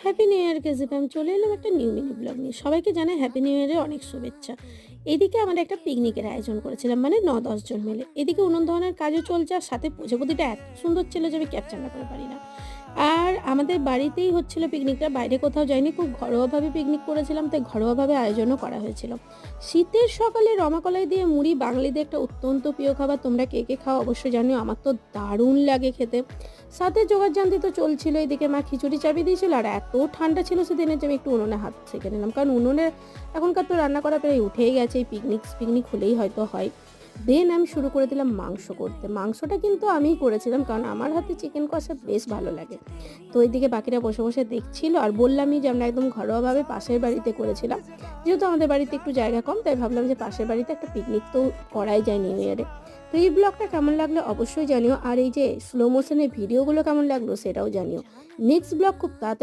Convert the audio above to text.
Happy new year KGP আমি চলে এলাম একটা নিউ মিনি ব্লগ নিয়ে। সবাইকে জানাই হ্যাপি নিউ ইয়ারের অনেক শুভেচ্ছা। এদিকে আমরা একটা পিকনিকের আয়োজন করেছিলাম, মানে ৯-১০ জন মিলে। এদিকে উনুন দহনের কাজও চলছে, আর সাথে পুজো-পুদিটা এত সুন্দর ছিল যে আমি ক্যাপচার না করে পারি না। আর আমাদের বাড়িতেই হচ্ছিল পিকনিকটা, বাইরে কোথাও যাইনি। খুব ঘরোয়াভাবে পিকনিক করেছিলাম, তাই ঘরোয়াভাবে আয়োজনও করা হয়েছিল। শীতের সকালে রমাকলাই দিয়ে মুড়ি বাঙালিদের একটা অত্যন্ত প্রিয় খাবার। তোমরা কে, কে খাও অবশ্যই জানিও। আমার তো দারুণ লাগে খেতে। সাথে জোগাড়যন্ত্র তো চলছিল। এদিকে মা খিচুড়ি চাপিয়ে দিয়েছিল, আর এত ঠান্ডা ছিল সেদিনের যে আমি একটু উনুনে হাত সেঁকে নিলাম। কারণ উনুনে এখনকার তো রান্না করা প্রায় উঠেই গেছে, এই পিকনিক হলেই হয়তো হয়। দেন আমি শুরু করে দিলাম মাংস করতে। মাংসটা কিন্তু আমিই করেছিলাম, কারণ আমার হাতে চিকেন কষা বেশ ভালো লাগে। তো এইদিকে বাকিরা বসে বসে দেখছিল, আর বললামই যে আমরা একদম ঘরোয়াভাবে পাশের বাড়িতে করেছিলাম। যেহেতু আমাদের বাড়িতে একটু জায়গা কম, তাই ভাবলাম যে পাশের বাড়িতে একটা পিকনিক তো করাই যায় নিউ ইয়ারে। তো এই ব্লগটা কেমন লাগলো অবশ্যই জানিও, আর এই যে স্লো মোশনের ভিডিওগুলো কেমন লাগলো সেটাও জানিও। নেক্সট ব্লগ খুব তাড়াতাড়ি